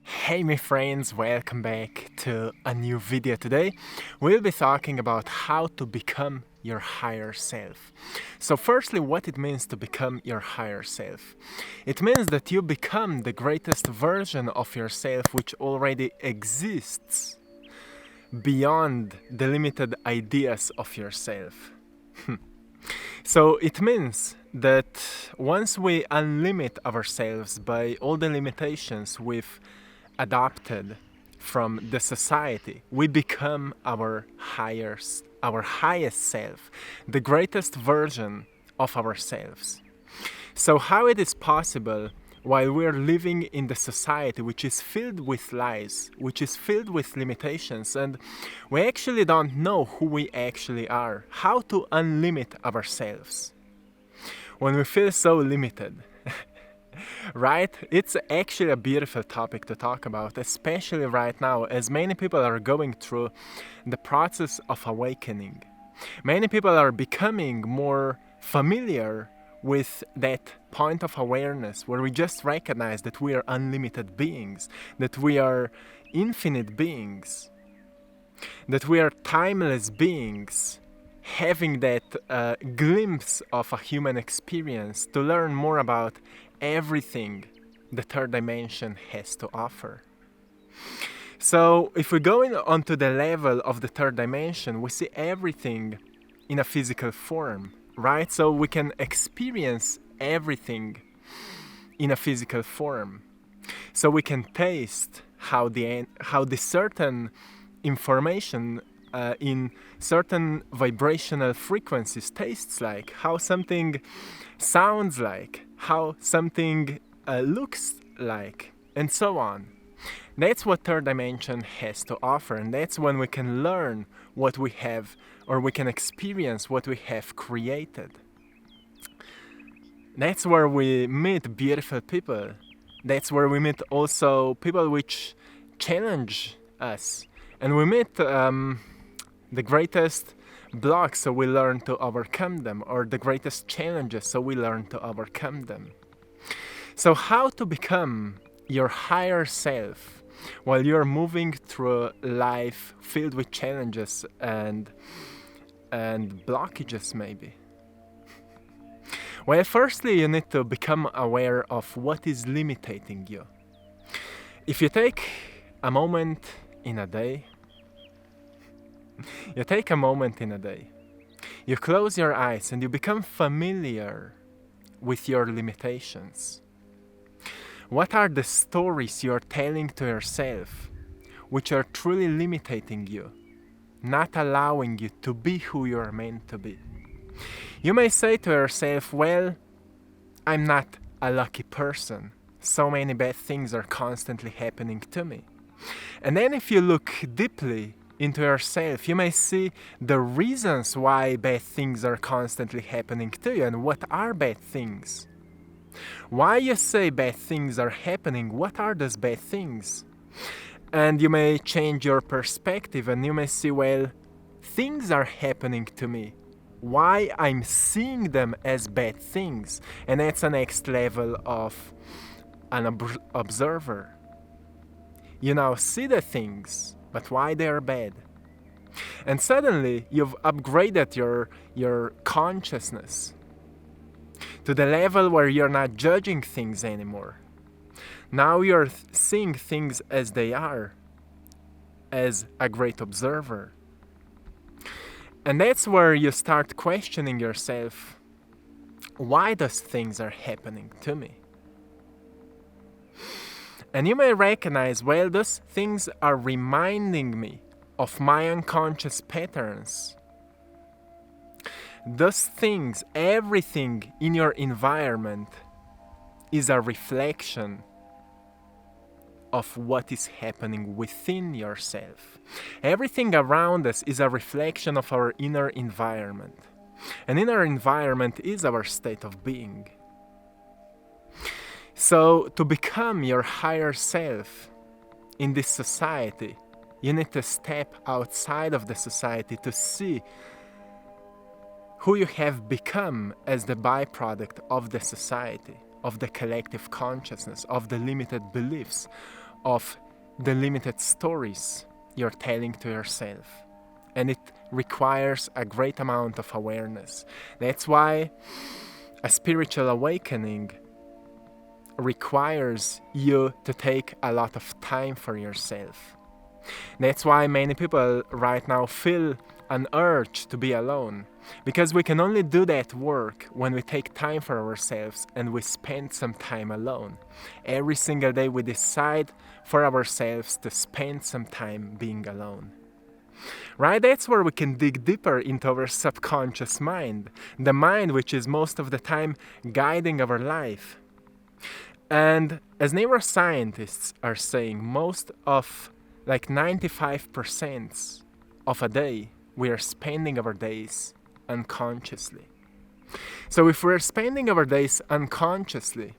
Hey my friends, welcome back to a new video. Today we'll be talking about how to become your higher self. So firstly, what it means to become your higher self. It means that you become the greatest version of yourself which already exists beyond the limited ideas of yourself. So it means that once we unlimit ourselves by all the limitations we've adopted from the society, we become our highest self, the greatest version of ourselves. So how it is possible while we're living in the society which is filled with lies, which is filled with limitations, and we actually don't know who we actually are, how to unlimit ourselves when we feel so limited? Right? It's actually a beautiful topic to talk about, especially right now, as many people are going through the process of awakening. Many people are becoming more familiar with that point of awareness where we just recognize that we are unlimited beings, that we are infinite beings, that we are timeless beings, having that glimpse of a human experience to learn more about everything the third dimension has to offer. So if we go onto the level of the third dimension, we see everything in a physical form, right? So we can experience everything in a physical form. So we can taste how the certain information in certain vibrational frequencies tastes like, how something sounds like, how something looks like, and so on. That's what third dimension has to offer, and that's when we can learn what we have, or we can experience what we have created. That's where we meet beautiful people. That's where we meet also people which challenge us, and we meet the greatest blocks, so we learn to overcome them, or the greatest challenges, so we learn to overcome them. So how to become your higher self while you're moving through life filled with challenges and blockages maybe? Well, firstly, you need to become aware of what is limiting you. If you take a moment in a day, you close your eyes and you become familiar with your limitations. What are the stories you're telling to yourself which are truly limiting you, not allowing you to be who you're meant to be? You may say to yourself, well, I'm not a lucky person. So many bad things are constantly happening to me. And then if you look deeply into yourself, you may see the reasons why bad things are constantly happening to you. And what are bad things? Why you say bad things are happening? What are those bad things? And you may change your perspective and you may see, well, things are happening to me. Why I'm seeing them as bad things? And that's the next level of an observer. You now see the things, but why they are bad? And suddenly you've upgraded your consciousness to the level where you're not judging things anymore. Now you're seeing things as they are, as a great observer. And that's where you start questioning yourself, why those things are happening to me? And you may recognize, well, those things are reminding me of my unconscious patterns. Those things, everything in your environment is a reflection of what is happening within yourself. Everything around us is a reflection of our inner environment. An inner environment is our state of being. So to become your higher self in this society, you need to step outside of the society to see who you have become as the byproduct of the society, of the collective consciousness, of the limited beliefs, of the limited stories you're telling to yourself. And it requires a great amount of awareness. That's why a spiritual awakening requires you to take a lot of time for yourself. That's why many people right now feel an urge to be alone, because we can only do that work when we take time for ourselves and we spend some time alone. Every single day we decide for ourselves to spend some time being alone. Right? That's where we can dig deeper into our subconscious mind, the mind which is most of the time guiding our life. And as neuroscientists are saying, most of 95% of a day, we are spending our days unconsciously. So if we're spending our days unconsciously,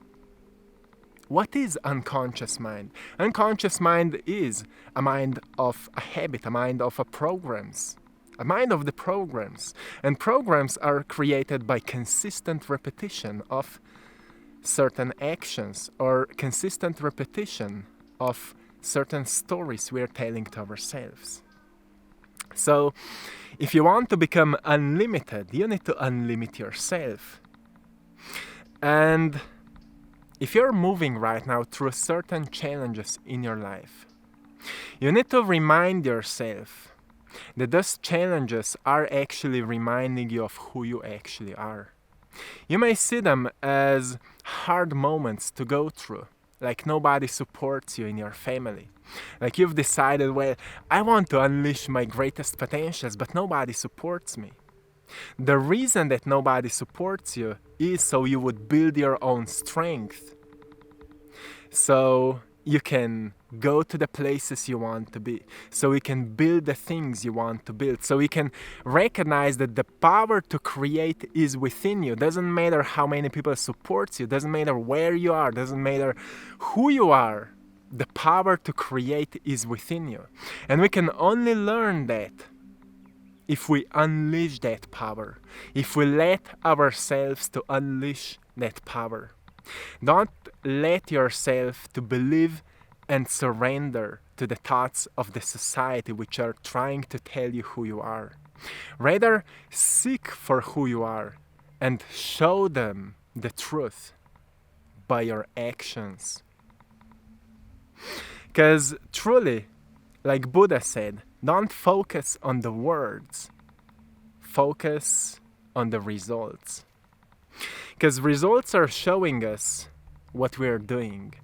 what is unconscious mind? Unconscious mind is a mind of a habit, a mind of programs, a mind of the programs. And programs are created by consistent repetition of certain actions or consistent repetition of certain stories we are telling to ourselves. So, if you want to become unlimited, you need to unlimit yourself. And if you're moving right now through certain challenges in your life, you need to remind yourself that those challenges are actually reminding you of who you actually are. You may see them as hard moments to go through, like nobody supports you in your family. Like you've decided, well, I want to unleash my greatest potentials, but nobody supports me. The reason that nobody supports you is so you would build your own strength. So you can go to the places you want to be. So you can build the things you want to build. So you can recognize that the power to create is within you. Doesn't matter how many people support you. Doesn't matter where you are. Doesn't matter who you are. The power to create is within you. And we can only learn that if we unleash that power, if we let ourselves to unleash that power. Don't let yourself to believe and surrender to the thoughts of the society which are trying to tell you who you are. Rather, seek for who you are and show them the truth by your actions. Because truly, like Buddha said, don't focus on the words, focus on the results. Because results are showing us what we're doing,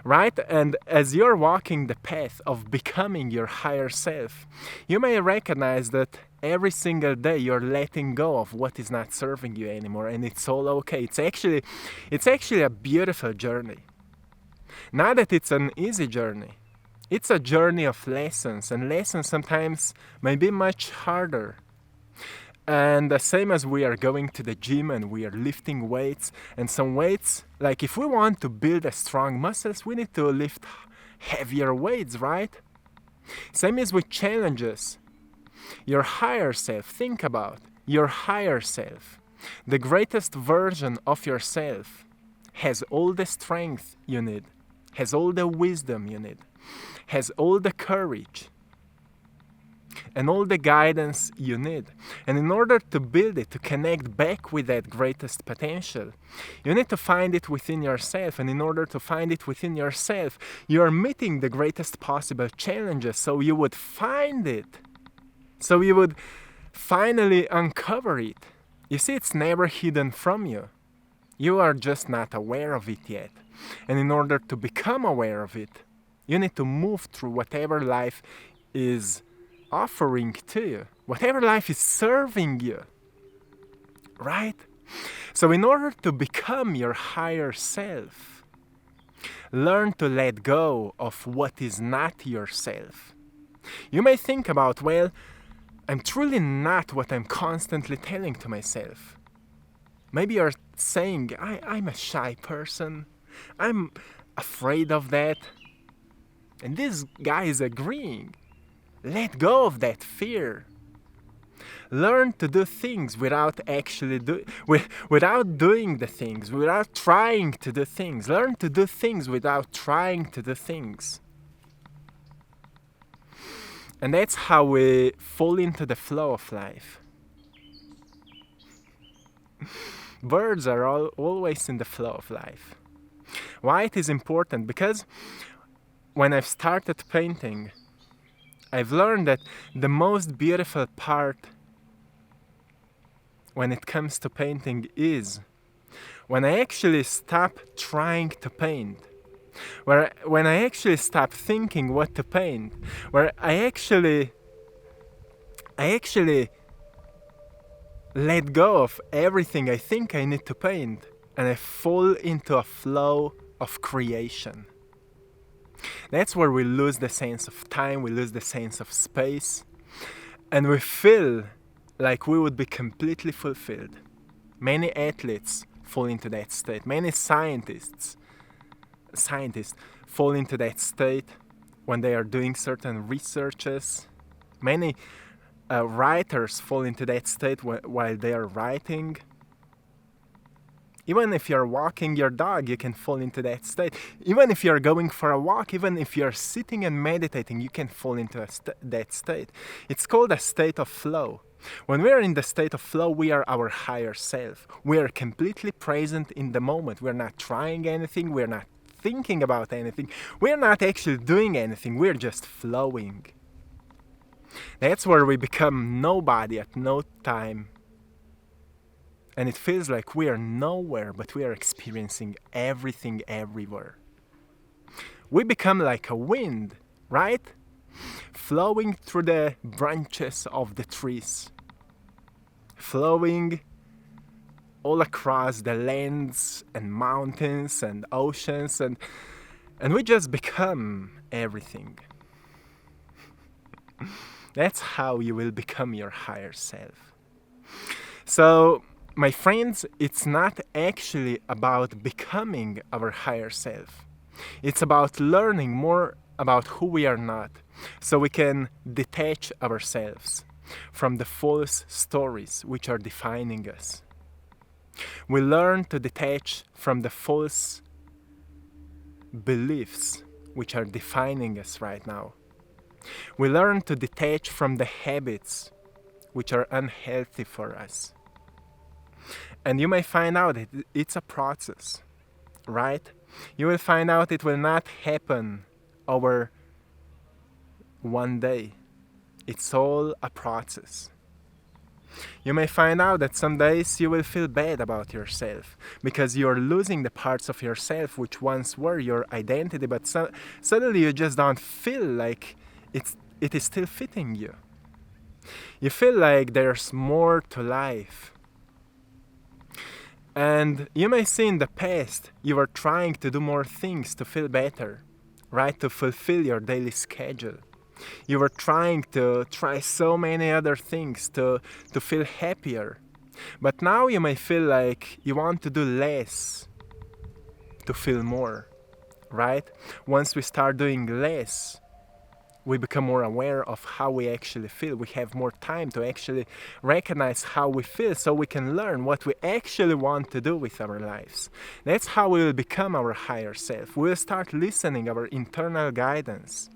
right? And as you're walking the path of becoming your higher self, you may recognize that every single day you're letting go of what is not serving you anymore, and it's all okay. It's actually a beautiful journey. Not that it's an easy journey. It's a journey of lessons, and lessons sometimes may be much harder. And the same as we are going to the gym and we are lifting weights, and some weights, like if we want to build a strong muscles, we need to lift heavier weights, right? Same as with challenges. Your higher self, think about your higher self. The greatest version of yourself has all the strength you need, has all the wisdom you need, has all the courage and all the guidance you need. And in order to build it, to connect back with that greatest potential, you need to find it within yourself. And in order to find it within yourself, you are meeting the greatest possible challenges so you would find it. So you would finally uncover it. You see, it's never hidden from you. You are just not aware of it yet. And in order to become aware of it, you need to move through whatever life is offering to you, whatever life is serving you, right? So in order to become your higher self, learn to let go of what is not yourself. You may think about, well, I'm truly not what I'm constantly telling to myself. Maybe you're saying, I'm a shy person, I'm afraid of that. And this guy is agreeing. Let go of that fear. Learn to do things without doing the things, without trying to do things. Learn to do things without trying to do things. And that's how we fall into the flow of life. Birds are always in the flow of life. Why it is important? Because when I've started painting, I've learned that the most beautiful part when it comes to painting is when I actually stop trying to paint, when I actually stop thinking what to paint, where I actually let go of everything I think I need to paint, and I fall into a flow of creation. That's where we lose the sense of time, we lose the sense of space, and we feel like we would be completely fulfilled. Many athletes fall into that state. Many scientists fall into that state when they are doing certain researches. Many writers fall into that state while they are writing. Even if you're walking your dog, you can fall into that state. Even if you're going for a walk, even if you're sitting and meditating, you can fall into that state. It's called a state of flow. When we are in the state of flow, we are our higher self. We are completely present in the moment. We're not trying anything. We're not thinking about anything. We're not actually doing anything. We're just flowing. That's where we become nobody at no time. And it feels like we are nowhere, but we are experiencing everything everywhere. We become like a wind, right? Flowing through the branches of the trees. Flowing all across the lands and mountains and oceans, and we just become everything. That's how you will become your higher self. So, my friends, it's not actually about becoming our higher self. It's about learning more about who we are not, so we can detach ourselves from the false stories which are defining us. We learn to detach from the false beliefs which are defining us right now. We learn to detach from the habits which are unhealthy for us. And you may find out that it's a process, right? You will find out it will not happen over one day. It's all a process. You may find out that some days you will feel bad about yourself because you're losing the parts of yourself which once were your identity, but suddenly you just don't feel like it is still fitting you. You feel like there's more to life. And you may see in the past you were trying to do more things to feel better, right? To fulfill your daily schedule. You were trying to try so many other things to feel happier. But now you may feel like you want to do less to feel more, right? Once we start doing less, we become more aware of how we actually feel. We have more time to actually recognize how we feel so we can learn what we actually want to do with our lives. That's how we will become our higher self. We will start listening our internal guidance.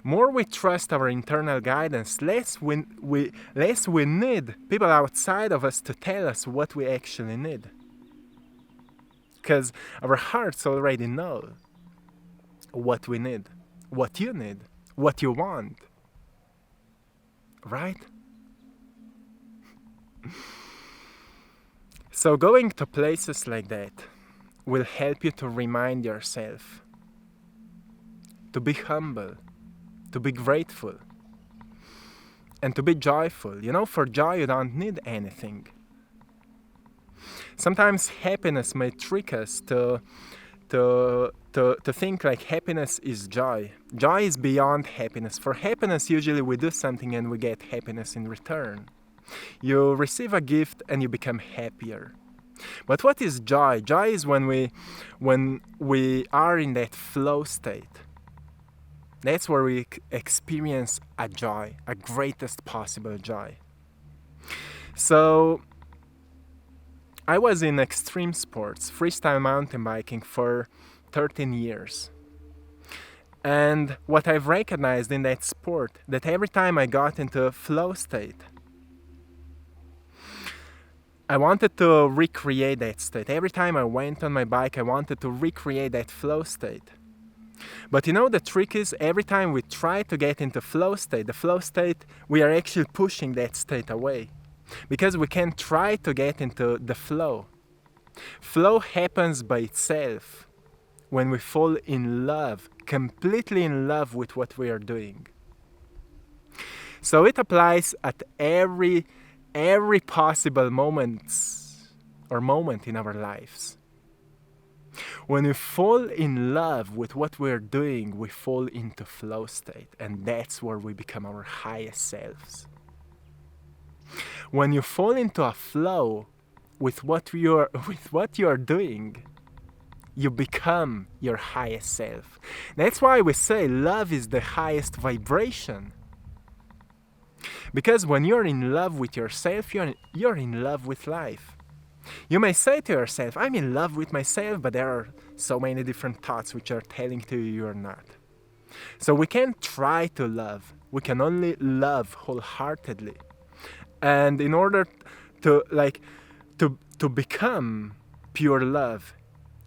More we trust our internal guidance, less we need people outside of us to tell us what we actually need. Because our hearts already know what we need. What you need, what you want, right? So going to places like that will help you to remind yourself to be humble, to be grateful, and to be joyful. You know, for joy you don't need anything. Sometimes happiness may trick us to think like happiness is joy. Joy is beyond happiness. For happiness, usually we do something and we get happiness in return. You receive a gift and you become happier. But what is joy? Joy is when we are in that flow state. That's where we experience a joy, a greatest possible joy. So, I was in extreme sports, freestyle mountain biking for 13 years. And what I've recognized in that sport, that every time I got into a flow state, I wanted to recreate that state. Every time I went on my bike, I wanted to recreate that flow state. But you know, the trick is every time we try to get into flow state, the flow state, we are actually pushing that state away. Because we can try to get into the flow. Flow happens by itself when we fall in love, completely in love with what we are doing. So it applies at every possible moment in our lives. When we fall in love with what we're doing, we fall into flow state, and that's where we become our highest selves. When you fall into a flow with what you're doing, you become your highest self. That's why we say love is the highest vibration. Because when you're in love with yourself, you're in love with life. You may say to yourself, I'm in love with myself, but there are so many different thoughts which are telling to you you're not. So we can't try to love. We can only love wholeheartedly. And in order to become pure love,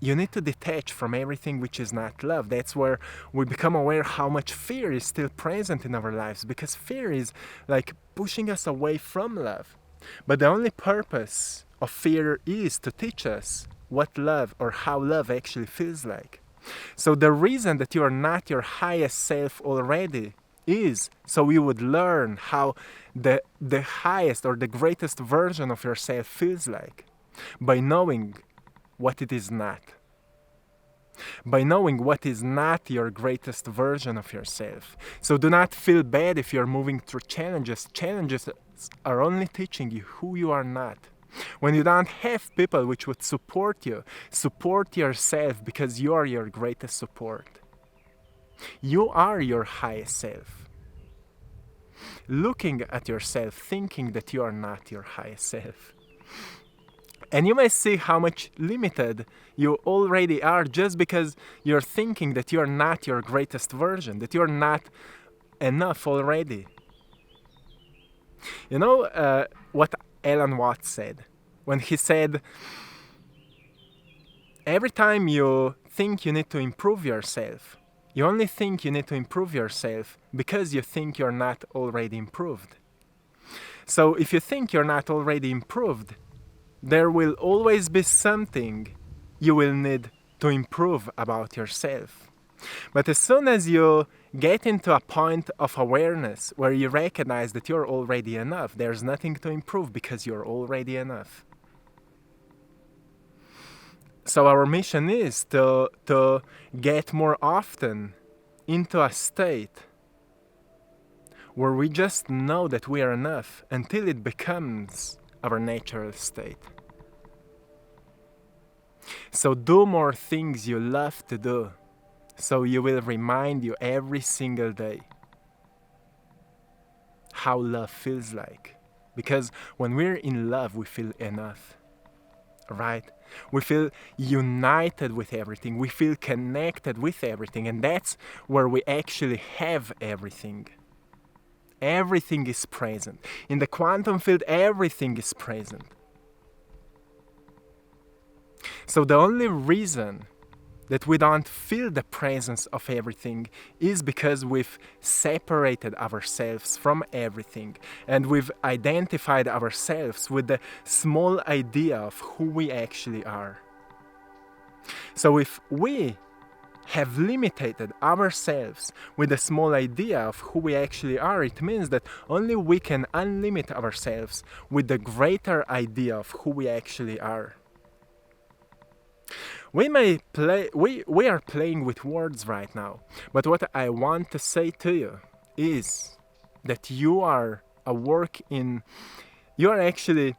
you need to detach from everything which is not love. That's where we become aware how much fear is still present in our lives, because fear is like pushing us away from love. But the only purpose of fear is to teach us what love or how love actually feels like. So the reason that you are not your highest self already is so you would learn how the highest or the greatest version of yourself feels like, by knowing what it is not. By knowing what is not your greatest version of yourself. So do not feel bad if you're moving through challenges. Challenges are only teaching you who you are not. When you don't have people which would support you, support yourself, because you are your greatest support. You are your highest self. Looking at yourself, thinking that you are not your highest self. And you may see how much limited you already are just because you're thinking that you're not your greatest version, that you're not enough already. You know what Alan Watts said when he said, every time you think you need to improve yourself, you only think you need to improve yourself because you think you're not already improved. So if you think you're not already improved, there will always be something you will need to improve about yourself. But as soon as you get into a point of awareness where you recognize that you're already enough, there's nothing to improve because you're already enough. So our mission is to get more often into a state where we just know that we are enough until it becomes our natural state. So do more things you love to do, so you will remind you every single day how love feels like. Because when we're in love, we feel enough, right? We feel united with everything. We feel connected with everything. And that's where we actually have everything. Everything is present. In the quantum field, everything is present. So the only reason that we don't feel the presence of everything is because we've separated ourselves from everything, and we've identified ourselves with the small idea of who we actually are. So if we have limited ourselves with a small idea of who we actually are, it means that only we can unlimit ourselves with the greater idea of who we actually are. We are playing with words right now, but what I want to say to you is that you are actually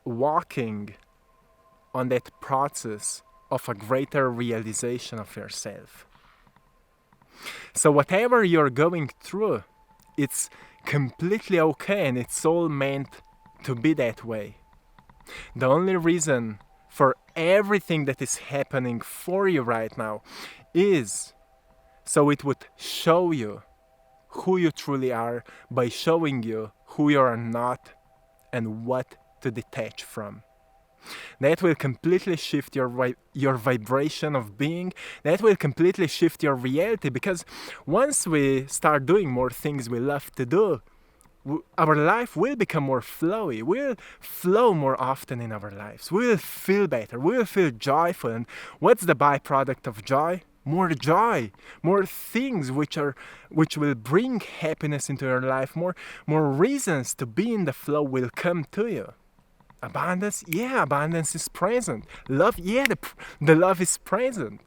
walking on that process of a greater realization of yourself. So whatever you're going through, it's completely okay, and it's all meant to be that way. The only reason for everything that is happening for you right now is so it would show you who you truly are by showing you who you are not and what to detach from. That will completely shift your vibration of being. That will completely shift your reality, because once we start doing more things we love to do, our life will become more flowy. We'll flow more often in our lives. We'll feel better. We'll feel joyful. And what's the byproduct of joy? More things which will bring happiness into your life. More reasons to be in the flow will come to you. Abundance, yeah, abundance is present. Love, yeah, the love is present.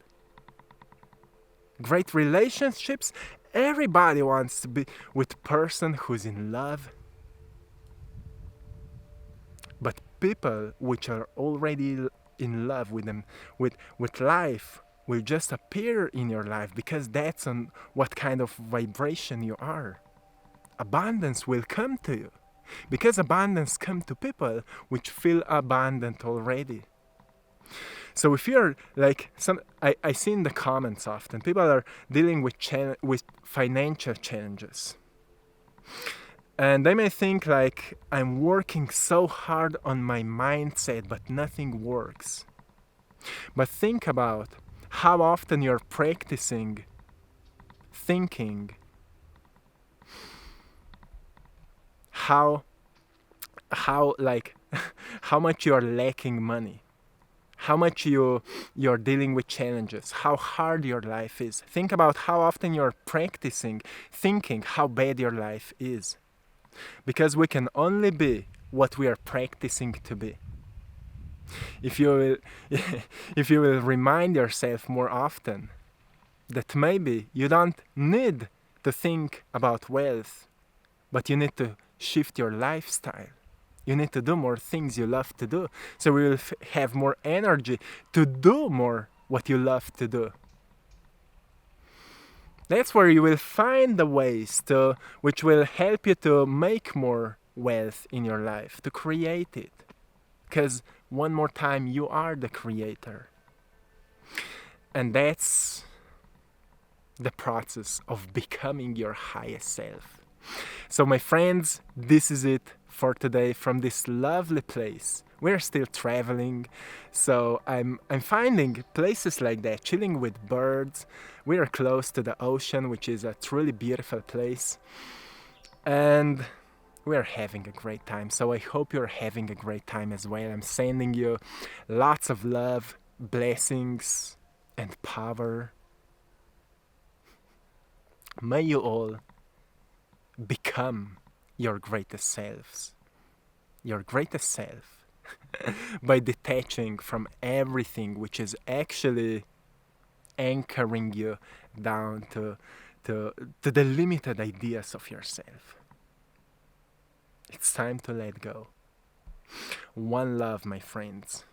Great relationships, everybody wants to be with a person who's in love. But people which are already in love with them, with life, will just appear in your life because that's on what kind of vibration you are. Abundance will come to you because abundance comes to people which feel abundant already. So if you're like I see in the comments often people are dealing with financial challenges, and they may think like, I'm working so hard on my mindset but nothing works. But think about how often you're practicing thinking how like how much you're lacking money, how much you're dealing with challenges, how hard your life is. Think about how often you're practicing thinking how bad your life is, because we can only be what we are practicing to be. If you will remind yourself more often that maybe you don't need to think about wealth, but you need to shift your lifestyle. You need to do more things you love to do, so you will have more energy to do more what you love to do. That's where you will find the ways which will help you to make more wealth in your life, to create it. Because one more time, you are the creator. And that's the process of becoming your highest self. So my friends, this is it for today from this lovely place. We're still traveling, so I'm finding places like that, chilling with birds. We are close to the ocean, which is a truly beautiful place. And we're having a great time. So I hope you're having a great time as well. I'm sending you lots of love, blessings, and power. May you all become your greatest selves, your greatest self, by detaching from everything which is actually anchoring you down to the limited ideas of yourself. It's time to let go. One love, my friends.